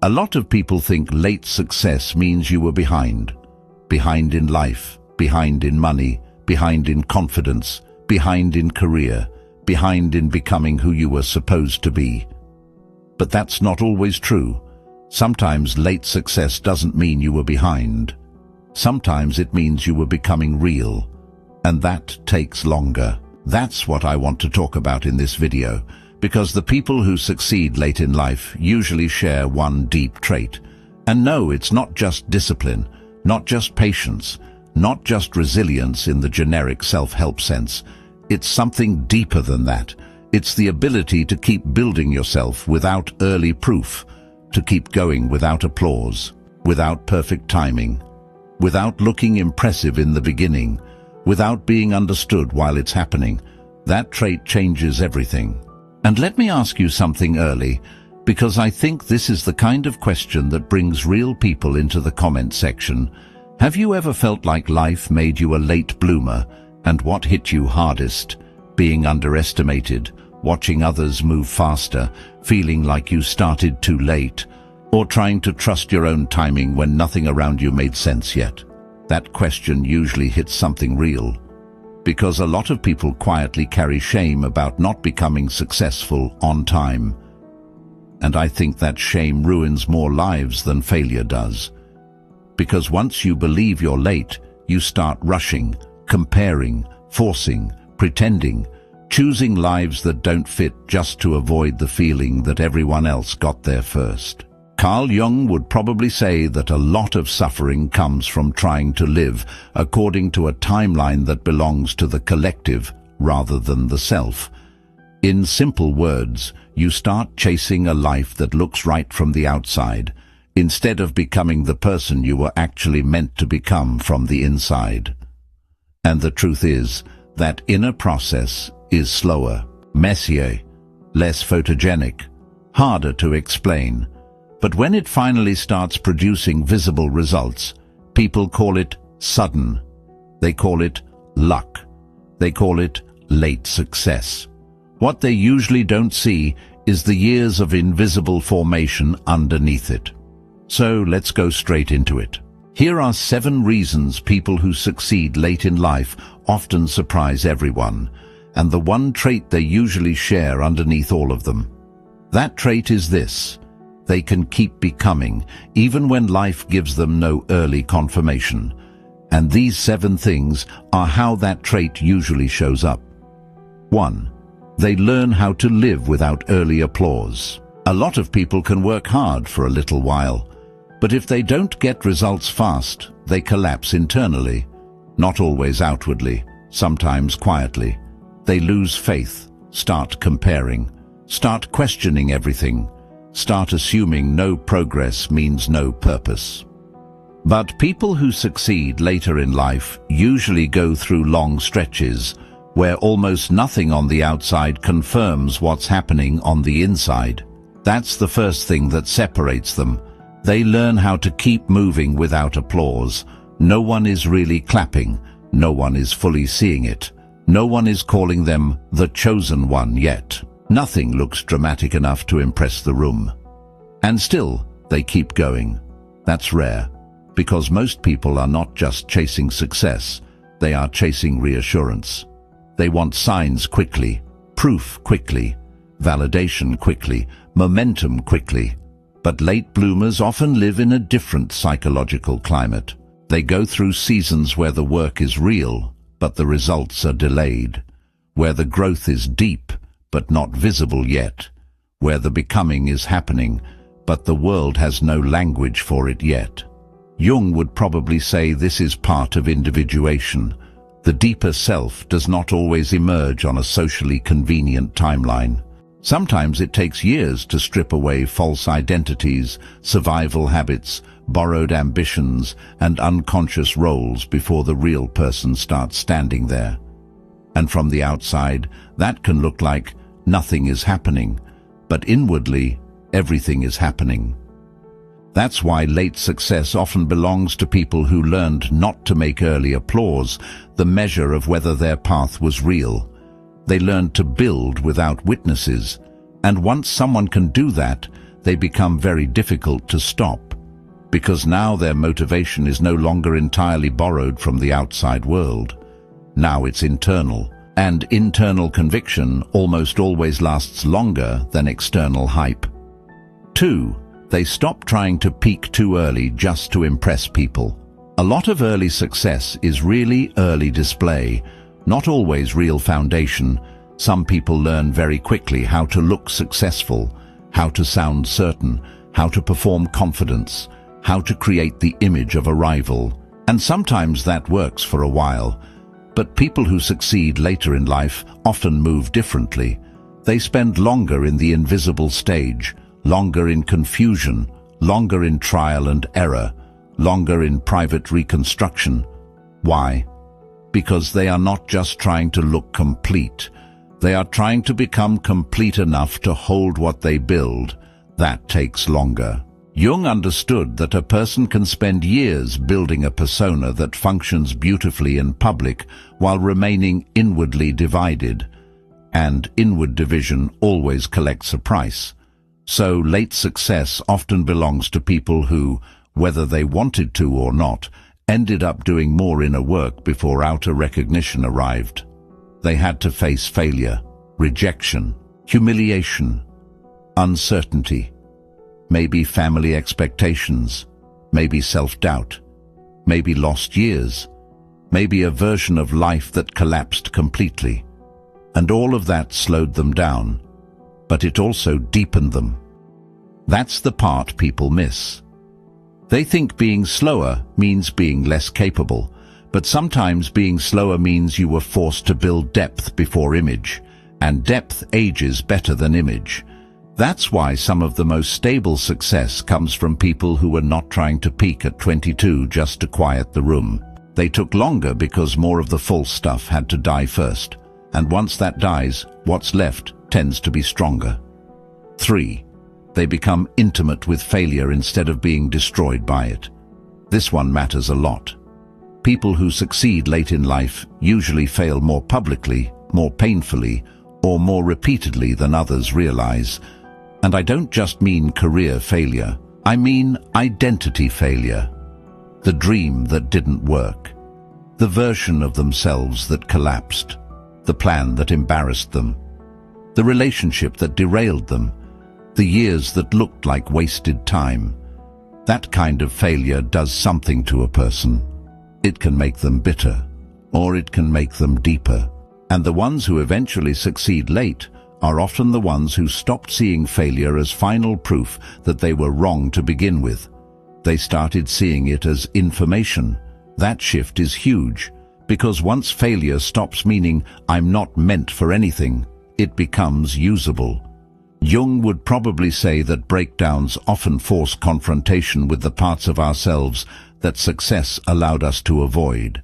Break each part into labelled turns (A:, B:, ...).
A: A lot of people think late success means you were behind. Behind in life, behind in money, behind in confidence, behind in career, behind in becoming who you were supposed to be. But that's not always true. Sometimes late success doesn't mean you were behind. Sometimes it means you were becoming real, and that takes longer. That's what I want to talk about in this video, because the people who succeed late in life usually share one deep trait. And no, it's not just discipline, not just patience, not just resilience in the generic self-help sense. It's something deeper than that. It's the ability to keep building yourself without early proof, to keep going without applause, without perfect timing, without looking impressive in the beginning, without being understood while it's happening. That trait changes everything. And let me ask you something early, because I think this is the kind of question that brings real people into the comment section. Have you ever felt like life made you a late bloomer, and what hit you hardest? Being underestimated, watching others move faster, feeling like you started too late, or trying to trust your own timing when nothing around you made sense yet? That question usually hits something real, because a lot of people quietly carry shame about not becoming successful on time. And I think that shame ruins more lives than failure does. Because once you believe you're late, you start rushing, comparing, forcing, pretending, choosing lives that don't fit just to avoid the feeling that everyone else got there first. Carl Jung would probably say that a lot of suffering comes from trying to live according to a timeline that belongs to the collective rather than the self. In simple words, you start chasing a life that looks right from the outside, instead of becoming the person you were actually meant to become from the inside. And the truth is, that inner process is slower, messier, less photogenic, harder to explain. But when it finally starts producing visible results, people call it sudden. They call it luck. They call it late success. What they usually don't see is the years of invisible formation underneath it. So let's go straight into it. Here are 7 reasons people who succeed late in life often surprise everyone, and the one trait they usually share underneath all of them. That trait is this: they can keep becoming, even when life gives them no early confirmation. And these 7 things are how that trait usually shows up. 1. They learn how to live without early applause. A lot of people can work hard for a little while, but if they don't get results fast, they collapse internally. Not always outwardly, sometimes quietly. They lose faith, start comparing, start questioning everything, start assuming no progress means no purpose. But people who succeed later in life usually go through long stretches where almost nothing on the outside confirms what's happening on the inside. That's the first thing that separates them. They learn how to keep moving without applause. No one is really clapping. No one is fully seeing it. No one is calling them the chosen one yet. Nothing looks dramatic enough to impress the room. And still, they keep going. That's rare, because most people are not just chasing success, they are chasing reassurance. They want signs quickly, proof quickly, validation quickly, momentum quickly. But late bloomers often live in a different psychological climate. They go through seasons where the work is real, but the results are delayed, where the growth is deep, but not visible yet, where the becoming is happening, but the world has no language for it yet. Jung would probably say this is part of individuation. The deeper self does not always emerge on a socially convenient timeline. Sometimes it takes years to strip away false identities, survival habits, borrowed ambitions, and unconscious roles before the real person starts standing there. And from the outside, that can look like nothing is happening, but inwardly, everything is happening. That's why late success often belongs to people who learned not to make early applause the measure of whether their path was real. They learned to build without witnesses, and once someone can do that, they become very difficult to stop, because now their motivation is no longer entirely borrowed from the outside world. Now it's internal, and internal conviction almost always lasts longer than external hype. 2. They stop trying to peak too early just to impress people. A lot of early success is really early display, not always real foundation. Some people learn very quickly how to look successful, how to sound certain, how to perform confidence, how to create the image of a rival. And sometimes that works for a while. But people who succeed later in life often move differently. They spend longer in the invisible stage, longer in confusion, longer in trial and error, longer in private reconstruction. Why? Because they are not just trying to look complete. They are trying to become complete enough to hold what they build. That takes longer. Jung understood that a person can spend years building a persona that functions beautifully in public while remaining inwardly divided. And inward division always collects a price. So late success often belongs to people who, whether they wanted to or not, ended up doing more inner work before outer recognition arrived. They had to face failure, rejection, humiliation, uncertainty, maybe family expectations, maybe self-doubt, maybe lost years, maybe a version of life that collapsed completely. And all of that slowed them down, but it also deepened them. That's the part people miss. They think being slower means being less capable, but sometimes being slower means you were forced to build depth before image, and depth ages better than image. That's why some of the most stable success comes from people who were not trying to peak at 22 just to quiet the room. They took longer because more of the false stuff had to die first, and once that dies, what's left tends to be stronger. 3. They become intimate with failure instead of being destroyed by it. This one matters a lot. People who succeed late in life usually fail more publicly, more painfully, or more repeatedly than others realize. And I don't just mean career failure, I mean identity failure. The dream that didn't work, the version of themselves that collapsed, the plan that embarrassed them, the relationship that derailed them, the years that looked like wasted time. That kind of failure does something to a person. It can make them bitter, or it can make them deeper. And the ones who eventually succeed late are often the ones who stopped seeing failure as final proof that they were wrong to begin with. They started seeing it as information. That shift is huge, because once failure stops meaning I'm not meant for anything, it becomes usable. Jung would probably say that breakdowns often force confrontation with the parts of ourselves that success allowed us to avoid.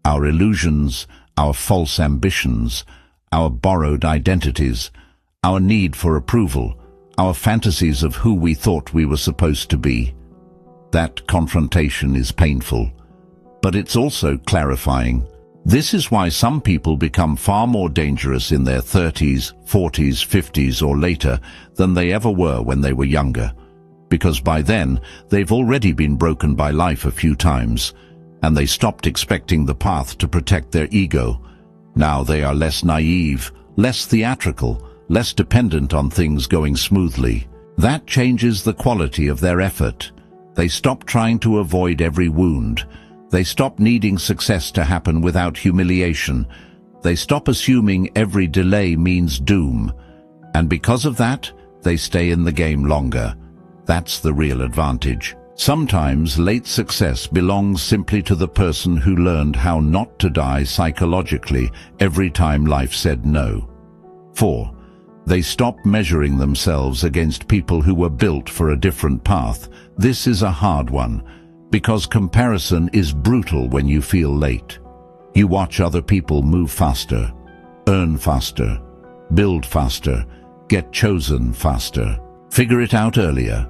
A: Our illusions, our false ambitions, our borrowed identities, our need for approval, our fantasies of who we thought we were supposed to be. That confrontation is painful, but it's also clarifying. This is why some people become far more dangerous in their 30s, 40s, 50s or later than they ever were when they were younger. Because by then, they've already been broken by life a few times, and they stopped expecting the path to protect their ego. Now they are less naive, less theatrical, less dependent on things going smoothly. That changes the quality of their effort. They stop trying to avoid every wound. They stop needing success to happen without humiliation. They stop assuming every delay means doom. And because of that, they stay in the game longer. That's the real advantage. Sometimes late success belongs simply to the person who learned how not to die psychologically every time life said no. 4. They stop measuring themselves against people who were built for a different path. This is a hard one, because comparison is brutal when you feel late. You watch other people move faster, earn faster, build faster, get chosen faster, figure it out earlier.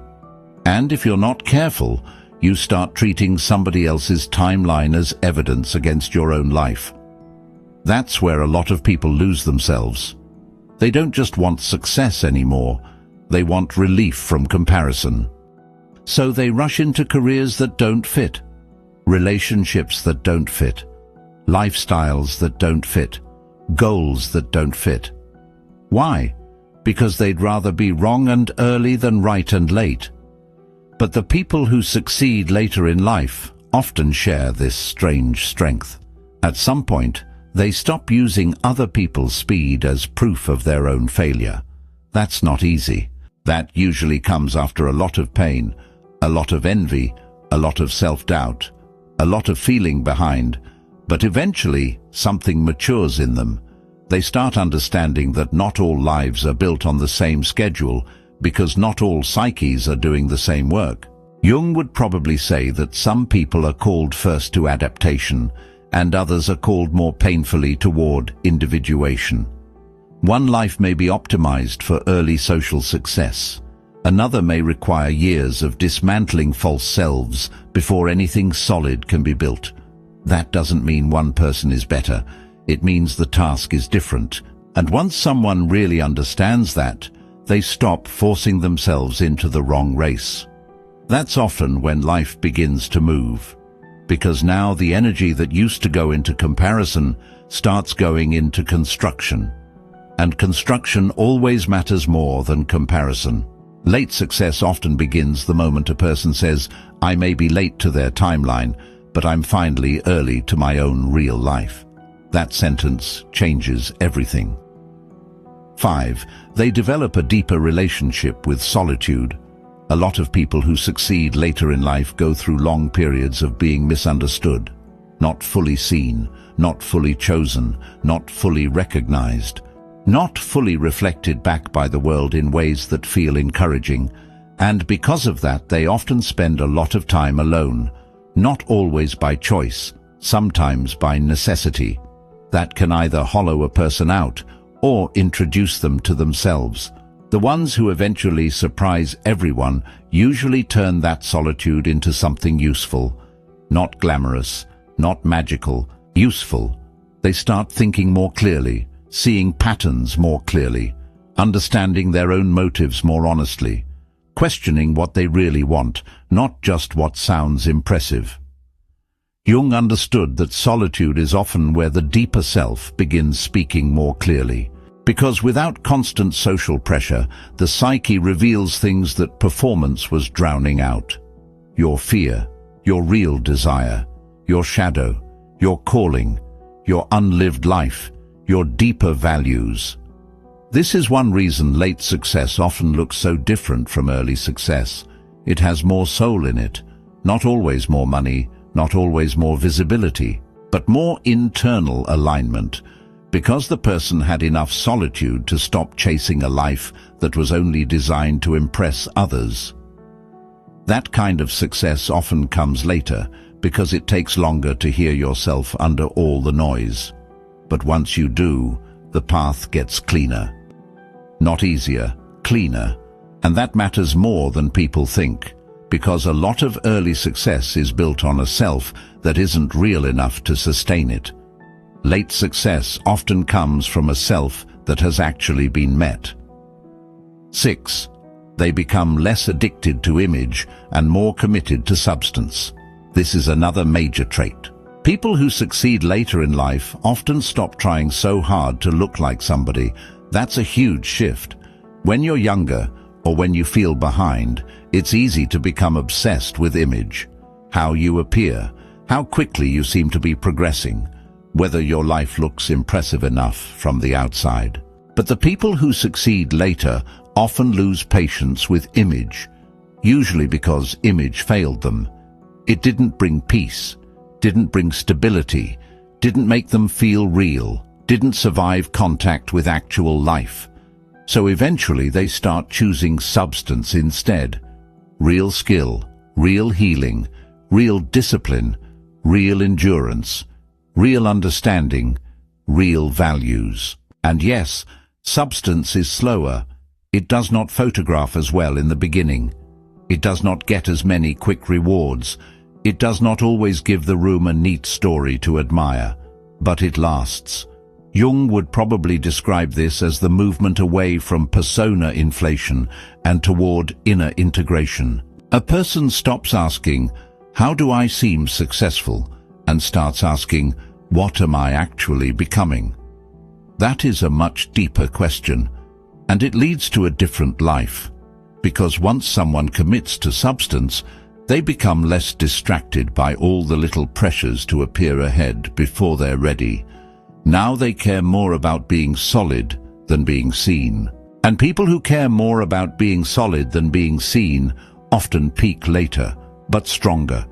A: And if you're not careful, you start treating somebody else's timeline as evidence against your own life. That's where a lot of people lose themselves. They don't just want success anymore. They want relief from comparison. So they rush into careers that don't fit, relationships that don't fit, lifestyles that don't fit, goals that don't fit. Why? Because they'd rather be wrong and early than right and late. But the people who succeed later in life often share this strange strength. At some point, they stop using other people's speed as proof of their own failure. That's not easy. That usually comes after a lot of pain, a lot of envy, a lot of self-doubt, a lot of feeling behind, but eventually something matures in them. They start understanding that not all lives are built on the same schedule because not all psyches are doing the same work. Jung would probably say that some people are called first to adaptation and others are called more painfully toward individuation. One life may be optimized for early social success. Another may require years of dismantling false selves before anything solid can be built. That doesn't mean one person is better. It means the task is different. And once someone really understands that, they stop forcing themselves into the wrong race. That's often when life begins to move, because now the energy that used to go into comparison starts going into construction. And construction always matters more than comparison. Late success often begins the moment a person says, "I may be late to their timeline, but I'm finally early to my own real life." That sentence changes everything. 5. They develop a deeper relationship with solitude. A lot of people who succeed later in life go through long periods of being misunderstood, not fully seen, not fully chosen, not fully recognized, not fully reflected back by the world in ways that feel encouraging, and because of that they often spend a lot of time alone, not always by choice, sometimes by necessity. That can either hollow a person out or introduce them to themselves. The ones who eventually surprise everyone usually turn that solitude into something useful, not glamorous, not magical, useful. They start thinking more clearly, seeing patterns more clearly, understanding their own motives more honestly, questioning what they really want, not just what sounds impressive. Jung understood that solitude is often where the deeper self begins speaking more clearly, because without constant social pressure, the psyche reveals things that performance was drowning out. Your fear, your real desire, your shadow, your calling, your unlived life, your deeper values. This is one reason late success often looks so different from early success. It has more soul in it, not always more money, not always more visibility, but more internal alignment, because the person had enough solitude to stop chasing a life that was only designed to impress others. That kind of success often comes later, because it takes longer to hear yourself under all the noise. But once you do, the path gets cleaner. Not easier, cleaner. And that matters more than people think, because a lot of early success is built on a self that isn't real enough to sustain it. Late success often comes from a self that has actually been met. 6. They become less addicted to image and more committed to substance. This is another major trait. People who succeed later in life often stop trying so hard to look like somebody. That's a huge shift. When you're younger, or when you feel behind, it's easy to become obsessed with image. How you appear, how quickly you seem to be progressing, whether your life looks impressive enough from the outside. But the people who succeed later often lose patience with image, usually because image failed them. It didn't bring peace, didn't bring stability, didn't make them feel real, didn't survive contact with actual life. So eventually they start choosing substance instead. Real skill, real healing, real discipline, real endurance, real understanding, real values. And yes, substance is slower. It does not photograph as well in the beginning. It does not get as many quick rewards. It does not always give the room a neat story to admire. But it lasts. Jung would probably describe this as the movement away from persona inflation and toward inner integration. A person stops asking, "How do I seem successful?" and starts asking, "What am I actually becoming?" That is a much deeper question, and it leads to a different life. Because once someone commits to substance, they become less distracted by all the little pressures to appear ahead before they're ready. Now they care more about being solid than being seen. And people who care more about being solid than being seen often peak later, but stronger,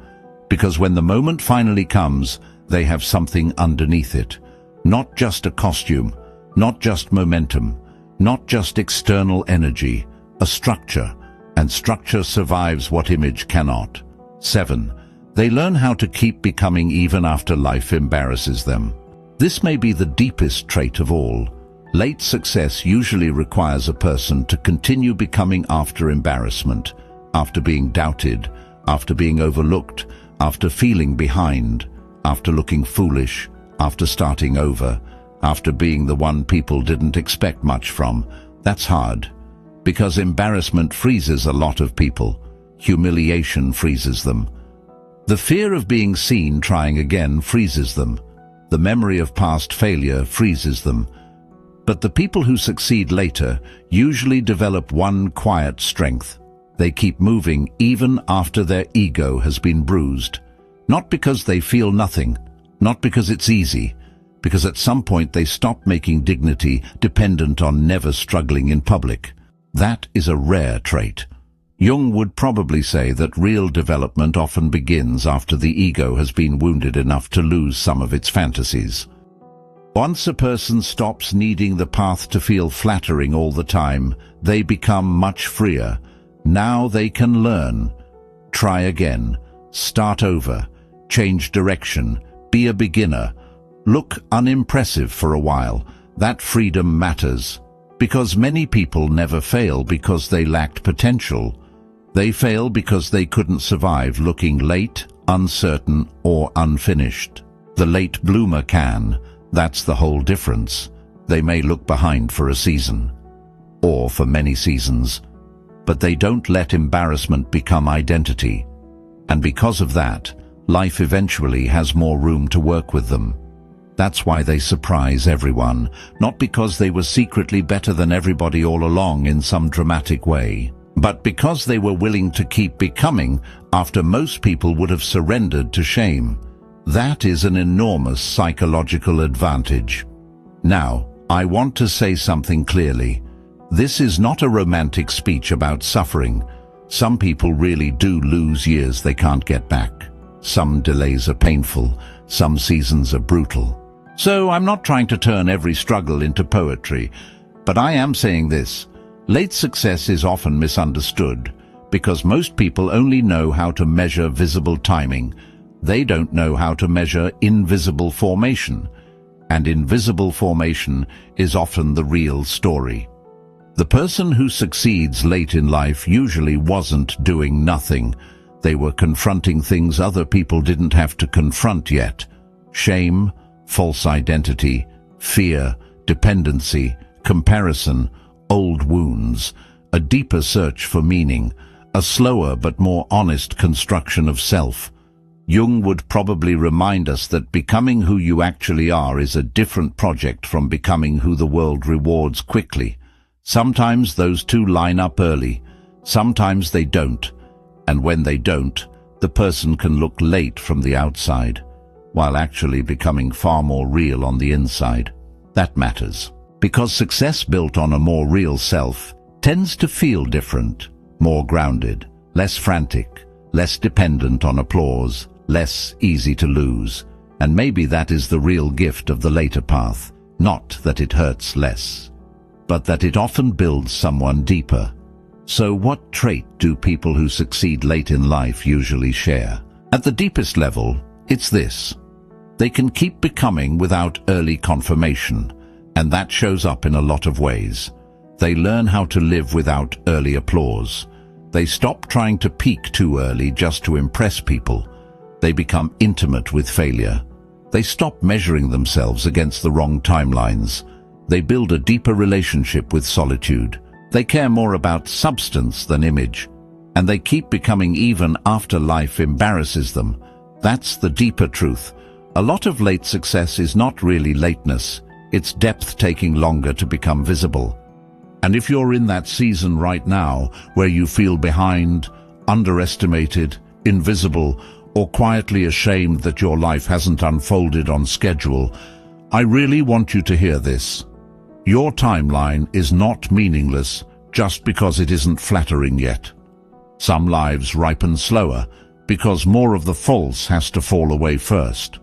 A: because when the moment finally comes, they have something underneath it. Not just a costume, not just momentum, not just external energy, a structure, and structure survives what image cannot. 7. They learn how to keep becoming even after life embarrasses them. This may be the deepest trait of all. Late success usually requires a person to continue becoming after embarrassment, after being doubted, after being overlooked, after feeling behind, after looking foolish, after starting over, after being the one people didn't expect much from. That's hard, because embarrassment freezes a lot of people. Humiliation freezes them. The fear of being seen trying again freezes them. The memory of past failure freezes them. But the people who succeed later usually develop one quiet strength. They keep moving even after their ego has been bruised. Not because they feel nothing, not because it's easy, because at some point they stop making dignity dependent on never struggling in public. That is a rare trait. Jung would probably say that real development often begins after the ego has been wounded enough to lose some of its fantasies. Once a person stops needing the path to feel flattering all the time, they become much freer. Now they can learn, try again, start over, change direction, be a beginner, look unimpressive for a while. That freedom matters, because many people never fail because they lacked potential. They fail because they couldn't survive looking late, uncertain, or unfinished. The late bloomer can. That's the whole difference. They may look behind for a season, or for many seasons, but they don't let embarrassment become identity. And because of that, life eventually has more room to work with them. That's why they surprise everyone, not because they were secretly better than everybody all along in some dramatic way, but because they were willing to keep becoming after most people would have surrendered to shame. That is an enormous psychological advantage. Now, I want to say something clearly. This is not a romantic speech about suffering. Some people really do lose years they can't get back. Some delays are painful, some seasons are brutal. So I'm not trying to turn every struggle into poetry, but I am saying this. Late success is often misunderstood because most people only know how to measure visible timing. They don't know how to measure invisible formation, and invisible formation is often the real story. The person who succeeds late in life usually wasn't doing nothing. They were confronting things other people didn't have to confront yet. Shame, false identity, fear, dependency, comparison, old wounds, a deeper search for meaning, a slower but more honest construction of self. Jung would probably remind us that becoming who you actually are is a different project from becoming who the world rewards quickly. Sometimes those two line up early, sometimes they don't, and when they don't, the person can look late from the outside, while actually becoming far more real on the inside. That matters, because success built on a more real self tends to feel different, more grounded, less frantic, less dependent on applause, less easy to lose. And maybe that is the real gift of the later path, not that it hurts less, but that it often builds someone deeper. So what trait do people who succeed late in life usually share? At the deepest level, it's this. They can keep becoming without early confirmation, and that shows up in a lot of ways. They learn how to live without early applause. They stop trying to peak too early just to impress people. They become intimate with failure. They stop measuring themselves against the wrong timelines. They build a deeper relationship with solitude. They care more about substance than image. And they keep becoming even after life embarrasses them. That's the deeper truth. A lot of late success is not really lateness. It's depth taking longer to become visible. And if you're in that season right now where you feel behind, underestimated, invisible, or quietly ashamed that your life hasn't unfolded on schedule, I really want you to hear this. Your timeline is not meaningless just because it isn't flattering yet. Some lives ripen slower because more of the false has to fall away first.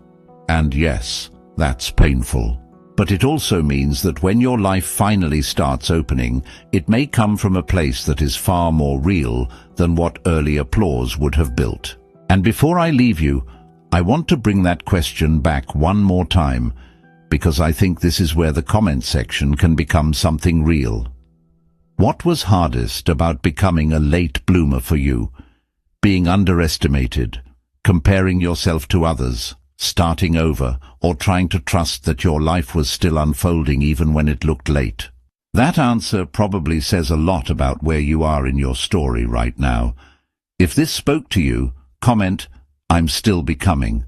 A: And yes, that's painful. But it also means that when your life finally starts opening, it may come from a place that is far more real than what early applause would have built. And before I leave you, I want to bring that question back one more time, because I think this is where the comment section can become something real. What was hardest about becoming a late bloomer for you? Being underestimated, comparing yourself to others, starting over, or trying to trust that your life was still unfolding even when it looked late? That answer probably says a lot about where you are in your story right now. If this spoke to you, comment, "I'm still becoming."